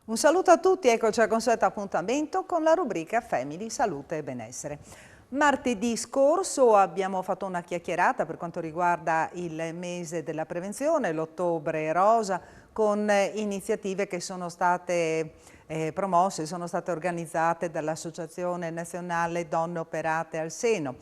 Un saluto a tutti, eccoci al consueto appuntamento con la rubrica Family, Salute e Benessere. Martedì scorso abbiamo fatto una chiacchierata per quanto riguarda il mese della prevenzione, l'ottobre rosa, con iniziative che sono state promosse, sono state organizzate dall'Associazione Nazionale Donne Operate al Seno.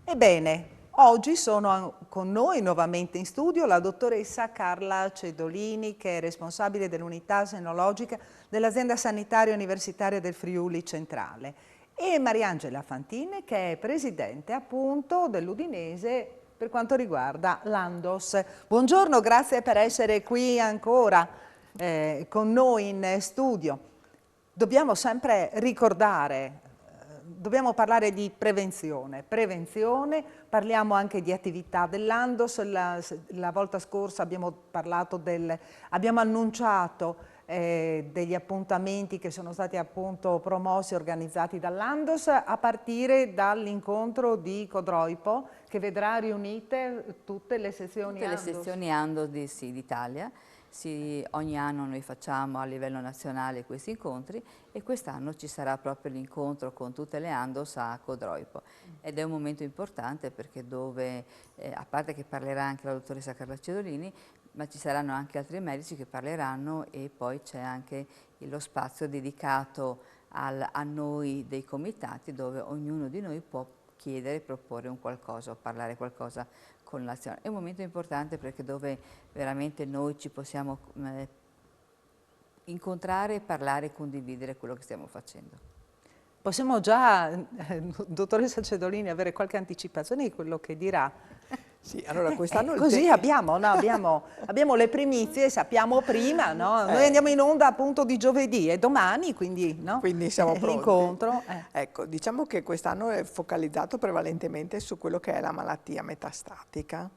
Ebbene, oggi sono con noi nuovamente in studio la dottoressa Carla Cedolini, che è responsabile dell'unità senologica dell'azienda sanitaria universitaria del Friuli Centrale, e Mariangela Fantini, che è presidente appunto dell'Udinese per quanto riguarda l'Andos. Buongiorno, grazie per essere qui ancora con noi in studio. Dobbiamo sempre ricordare, dobbiamo parlare di prevenzione, parliamo anche di attività dell'Andos. La volta scorsa abbiamo annunciato degli appuntamenti che sono stati appunto promossi e organizzati dall'Andos, a partire dall'incontro di Codroipo, che vedrà riunite tutte le sezioni Andos. Tutte le sezioni Andos d'Italia. Ogni anno noi facciamo a livello nazionale questi incontri e quest'anno ci sarà proprio l'incontro con tutte le Andos a Codroipo. Ed è un momento importante perché dove, a parte che parlerà anche la dottoressa Carla Cedolini, ma ci saranno anche altri medici che parleranno e poi c'è anche lo spazio dedicato a noi dei comitati dove ognuno di noi può chiedere, proporre un qualcosa o parlare qualcosa con l'azione. È un momento importante perché dove veramente noi ci possiamo incontrare, parlare e condividere quello che stiamo facendo. Possiamo già, dottoressa Cedolini, avere qualche anticipazione di quello che dirà? Sì, allora quest'anno così abbiamo le primizie, sappiamo prima, no? Noi andiamo in onda appunto di giovedì e domani, quindi, no? Quindi siamo pronti. L'incontro. Ecco, diciamo che quest'anno è focalizzato prevalentemente su quello che è la malattia metastatica,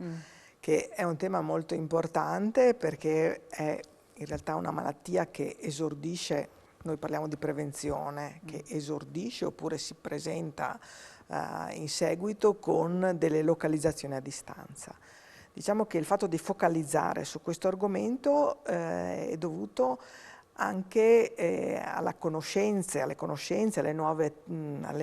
che è un tema molto importante perché è in realtà una malattia che esordisce, noi parliamo di prevenzione, che esordisce oppure si presenta in seguito con delle localizzazioni a distanza. Diciamo che il fatto di focalizzare su questo argomento è dovuto anche alle conoscenze, alle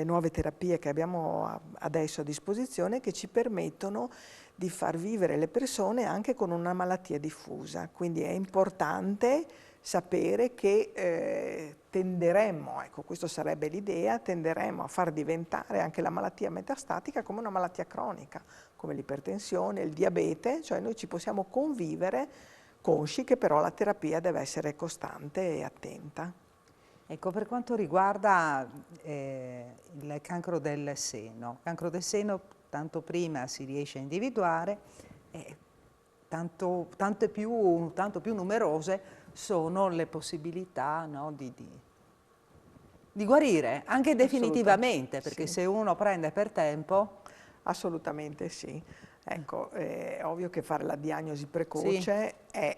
nuove terapie che abbiamo adesso a disposizione, che ci permettono di far vivere le persone anche con una malattia diffusa. Quindi è importante sapere che tenderemmo, ecco, questa sarebbe l'idea, tenderemmo a far diventare anche la malattia metastatica come una malattia cronica, come l'ipertensione, il diabete, cioè noi ci possiamo convivere consci che però la terapia deve essere costante e attenta. Ecco, per quanto riguarda il cancro del seno, tanto prima si riesce a individuare, tanto più numerose sono le possibilità, no, di guarire, anche definitivamente, perché sì, se uno prende per tempo... Assolutamente sì. Ecco, è ovvio che fare la diagnosi precoce è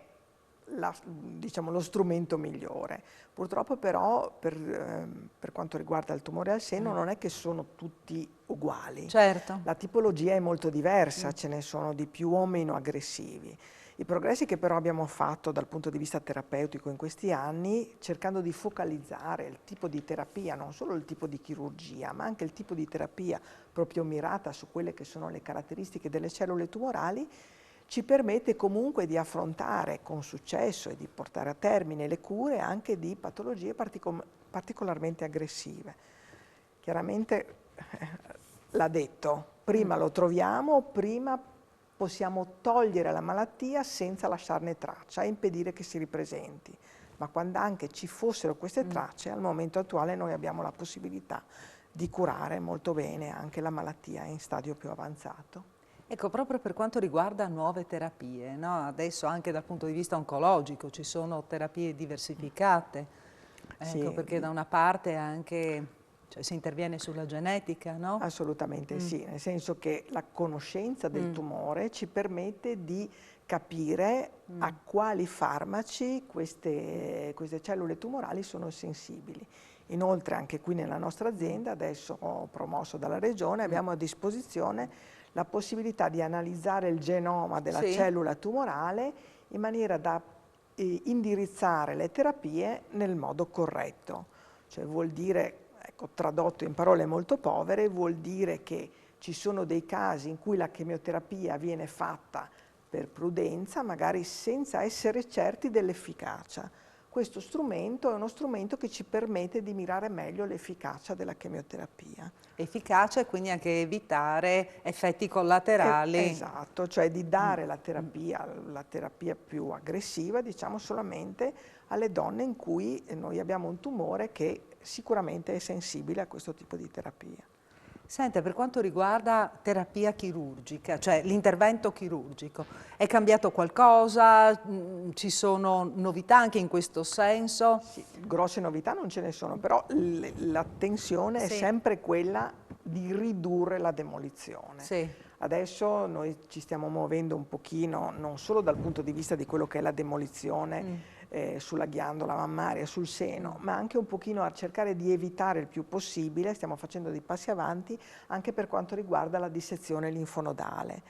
diciamo, lo strumento migliore. Purtroppo però per quanto riguarda il tumore al seno non è che sono tutti uguali. Certo. La tipologia è molto diversa, ce ne sono di più o meno aggressivi. I progressi che però abbiamo fatto dal punto di vista terapeutico in questi anni, cercando di focalizzare il tipo di terapia, non solo il tipo di chirurgia, ma anche il tipo di terapia proprio mirata su quelle che sono le caratteristiche delle cellule tumorali, ci permette comunque di affrontare con successo e di portare a termine le cure anche di patologie particolarmente aggressive. Chiaramente, l'ha detto, prima lo troviamo, prima possiamo togliere la malattia senza lasciarne traccia e impedire che si ripresenti. Ma quando anche ci fossero queste tracce, al momento attuale noi abbiamo la possibilità di curare molto bene anche la malattia in stadio più avanzato. Ecco, proprio per quanto riguarda nuove terapie, no? Adesso anche dal punto di vista oncologico ci sono terapie diversificate, ecco, sì, perché da una parte anche... Cioè, si interviene sulla genetica, no? Assolutamente sì, nel senso che la conoscenza del tumore ci permette di capire a quali farmaci queste cellule tumorali sono sensibili. Inoltre anche qui nella nostra azienda, adesso promosso dalla Regione, abbiamo a disposizione la possibilità di analizzare il genoma della cellula tumorale in maniera da indirizzare le terapie nel modo corretto. Cioè vuol dire, ecco, tradotto in parole molto povere, vuol dire che ci sono dei casi in cui la chemioterapia viene fatta per prudenza, magari senza essere certi dell'efficacia. Questo strumento è uno strumento che ci permette di mirare meglio l'efficacia della chemioterapia. Efficace e quindi anche evitare effetti collaterali. Esatto, cioè di dare la terapia più aggressiva, diciamo, solamente alle donne in cui noi abbiamo un tumore che sicuramente è sensibile a questo tipo di terapia. Senta, per quanto riguarda terapia chirurgica, cioè l'intervento chirurgico, è cambiato qualcosa? Ci sono novità anche in questo senso? Sì, grosse novità non ce ne sono, però l'attenzione è sempre quella di ridurre la demolizione. Sì. Adesso noi ci stiamo muovendo un pochino, non solo dal punto di vista di quello che è la demolizione sulla ghiandola mammaria, sul seno, ma anche un pochino a cercare di evitare il più possibile, stiamo facendo dei passi avanti anche per quanto riguarda la dissezione linfonodale.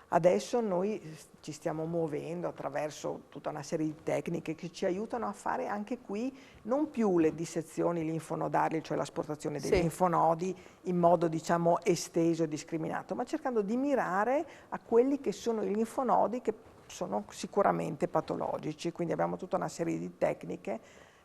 Adesso noi ci stiamo muovendo attraverso tutta una serie di tecniche che ci aiutano a fare anche qui non più le dissezioni linfonodali, cioè l'asportazione dei linfonodi in modo, diciamo, esteso e discriminato, ma cercando di mirare a quelli che sono i linfonodi che sono sicuramente patologici. Quindi abbiamo tutta una serie di tecniche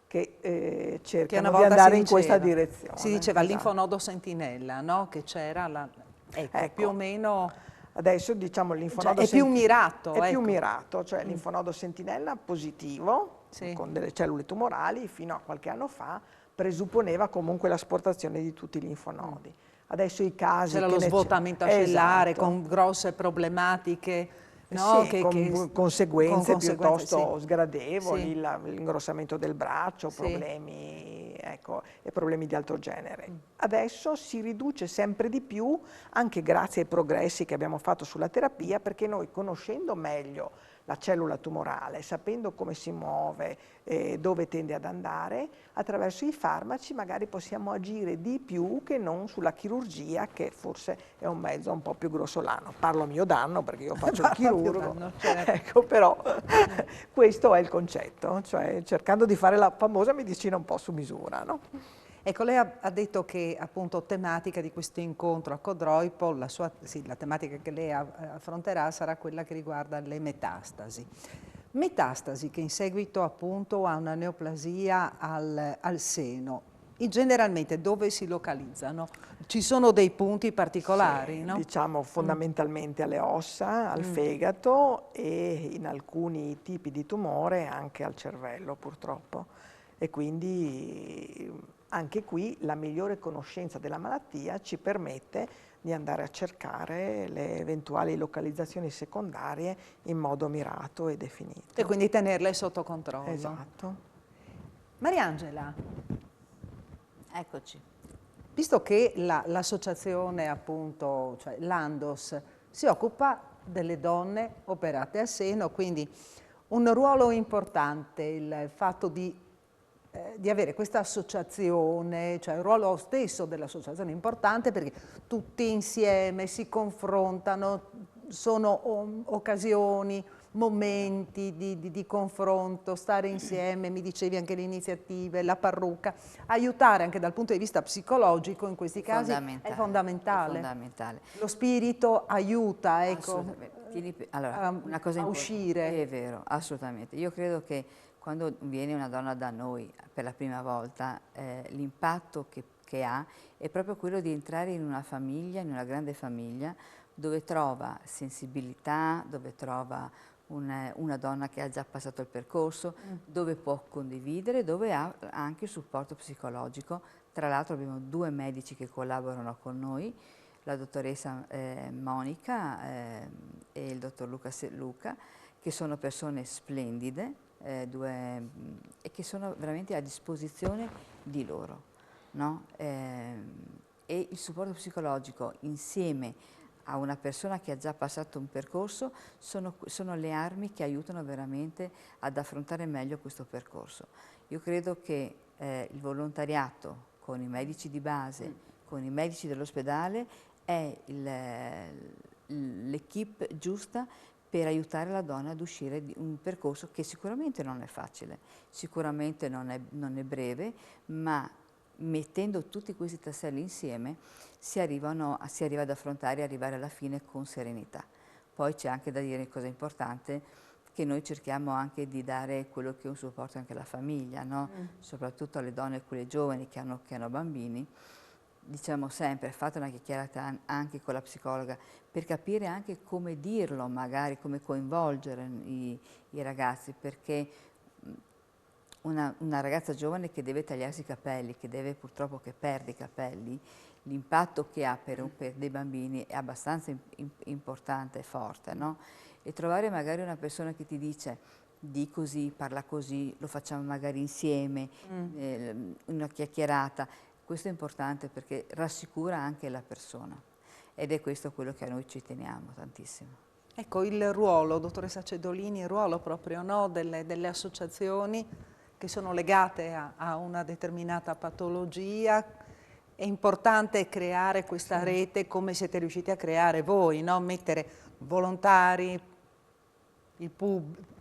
che cercano di andare in questa direzione. Si diceva il linfonodo sentinella, no? Che c'era, ecco, più o meno. Adesso diciamo il linfonodo è più mirato. È più mirato, cioè il linfonodo sentinella positivo, sì, con delle cellule tumorali, fino a qualche anno fa presupponeva comunque l'asportazione di tutti i linfonodi. Adesso i casi... C'era lo svuotamento ascellare con grosse problematiche. No, sì, con conseguenze piuttosto sgradevoli, l'ingrossamento del braccio, problemi, ecco, e problemi di altro genere. Adesso si riduce sempre di più, anche grazie ai progressi che abbiamo fatto sulla terapia, perché noi, conoscendo meglio la cellula tumorale, sapendo come si muove, dove tende ad andare, attraverso i farmaci magari possiamo agire di più che non sulla chirurgia, che forse è un mezzo un po' più grossolano. Parlo a mio danno perché io faccio il chirurgo, ecco, però questo è il concetto, cioè cercando di fare la famosa medicina un po' su misura, no? Ecco, lei ha detto che appunto tematica di questo incontro a Codroipo, la tematica che lei affronterà sarà quella che riguarda le metastasi. Metastasi che in seguito appunto a una neoplasia al seno, generalmente dove si localizzano? Ci sono dei punti particolari, no? Diciamo fondamentalmente alle ossa, al fegato e in alcuni tipi di tumore anche al cervello purtroppo. E quindi anche qui la migliore conoscenza della malattia ci permette di andare a cercare le eventuali localizzazioni secondarie in modo mirato e definito. E quindi tenerle sotto controllo. Esatto. Mariangela. Eccoci. Visto che l'associazione appunto, cioè l'Andos, si occupa delle donne operate a seno, quindi un ruolo importante il fatto di avere questa associazione, cioè il ruolo stesso dell'associazione è importante perché tutti insieme si confrontano, sono occasioni, momenti di confronto, stare insieme, mi dicevi anche le iniziative, la parrucca, aiutare anche dal punto di vista psicologico in questi casi è fondamentale. È fondamentale. Lo spirito aiuta, ecco, allora, una cosa a uscire. È vero, assolutamente. Io credo che quando viene una donna da noi per la prima volta, l'impatto che ha è proprio quello di entrare in una famiglia, in una grande famiglia, dove trova sensibilità, dove trova una donna che ha già passato il percorso, dove può condividere, dove ha anche il supporto psicologico. Tra l'altro abbiamo 2 medici che collaborano con noi, la dottoressa Monica e il dottor Luca, che sono persone splendide e che sono veramente a disposizione di loro. No? E il supporto psicologico insieme a una persona che ha già passato un percorso sono le armi che aiutano veramente ad affrontare meglio questo percorso. Io credo che il volontariato con i medici di base, con i medici dell'ospedale è l'equipe giusta per aiutare la donna ad uscire di un percorso che sicuramente non è facile, sicuramente non è breve, ma mettendo tutti questi tasselli insieme si arriva ad affrontare e arrivare alla fine con serenità. Poi c'è anche da dire, cosa importante, che noi cerchiamo anche di dare quello che è un supporto anche alla famiglia, no? Soprattutto alle donne, quelle giovani che hanno bambini. Diciamo sempre, fate una chiacchierata anche con la psicologa per capire anche come dirlo, magari come coinvolgere i ragazzi, perché una ragazza giovane che deve tagliarsi i capelli, purtroppo che perde i capelli, l'impatto che ha per dei bambini è abbastanza importante e forte, no? E trovare magari una persona che ti dice di così, parla così, lo facciamo magari insieme, una chiacchierata, questo è importante perché rassicura anche la persona ed è questo quello che a noi ci teniamo tantissimo. Ecco, il ruolo, dottoressa Cedolini, il ruolo proprio, no, delle associazioni che sono legate a una determinata patologia. È importante creare questa rete come siete riusciti a creare voi, no? Mettere volontari,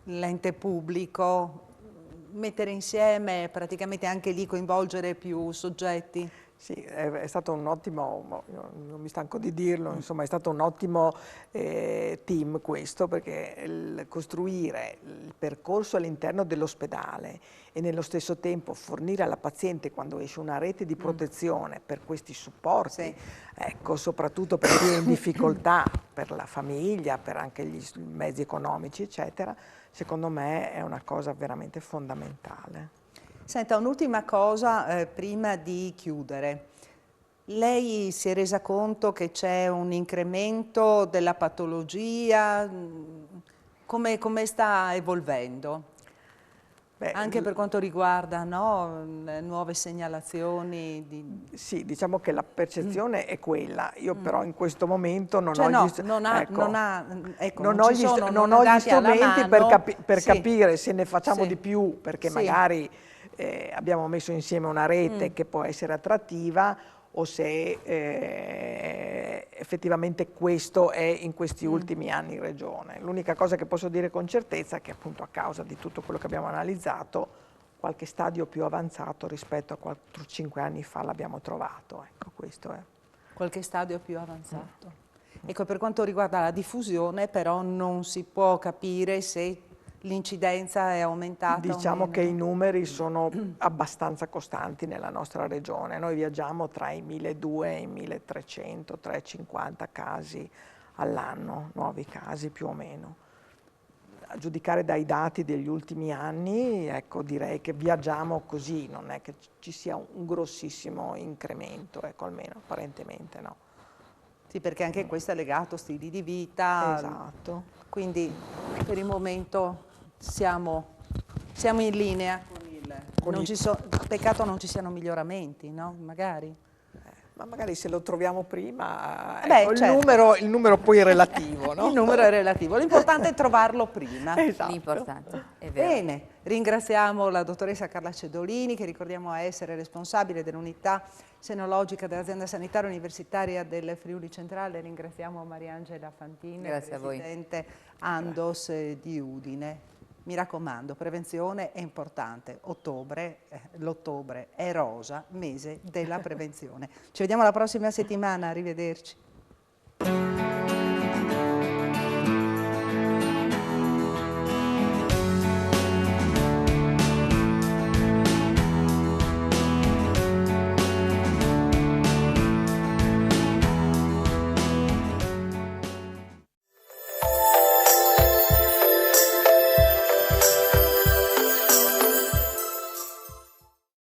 l'ente pubblico, mettere insieme, praticamente anche lì coinvolgere più soggetti. Sì, è stato un ottimo, non mi stanco di dirlo, insomma è stato un ottimo team questo, perché costruire il percorso all'interno dell'ospedale e nello stesso tempo fornire alla paziente, quando esce, una rete di protezione per questi supporti, ecco, soprattutto per chi è in difficoltà, per la famiglia, per anche gli mezzi economici, eccetera, secondo me è una cosa veramente fondamentale. Senta, un'ultima cosa prima di chiudere. Lei si è resa conto che c'è un incremento della patologia? Come sta evolvendo? Beh, anche per quanto riguarda, no, nuove segnalazioni? Sì, diciamo che la percezione è quella. Io però in questo momento non cioè ho no, gli, non non ho gli strumenti per capire se ne facciamo sì, di più, perché sì, magari abbiamo messo insieme una rete che può essere attrattiva, o se effettivamente questo è in questi ultimi anni in Regione. L'unica cosa che posso dire con certezza è che, appunto, a causa di tutto quello che abbiamo analizzato, qualche stadio più avanzato rispetto a 4-5 anni fa l'abbiamo trovato. Ecco, questo è. Qualche stadio più avanzato. Ecco, per quanto riguarda la diffusione, però non si può capire se l'incidenza è aumentata Diciamo o meno. che i numeri sono abbastanza costanti nella nostra regione. Noi viaggiamo tra i 1.200 e i 1.300, 350 casi all'anno, nuovi casi più o meno. A giudicare dai dati degli ultimi anni, ecco, direi che viaggiamo così, non è che ci sia un grossissimo incremento, ecco, almeno apparentemente no. Sì, perché anche questo è legato a stili di vita. Esatto. Quindi per il momento siamo in linea con peccato non ci siano miglioramenti, no? Magari. Ma magari se lo troviamo prima, Beh, ecco, certo. il numero poi è relativo, no? Il numero è relativo, l'importante è trovarlo prima. Esatto. L'importante, è vero. Bene, ringraziamo la dottoressa Carla Cedolini, che ricordiamo essere responsabile dell'unità senologica dell'azienda sanitaria universitaria del Friuli Centrale. Ringraziamo Mariangela Fantini, presidente Andos di Udine. Mi raccomando, prevenzione è importante. L'ottobre è rosa, mese della prevenzione. Ci vediamo la prossima settimana, arrivederci.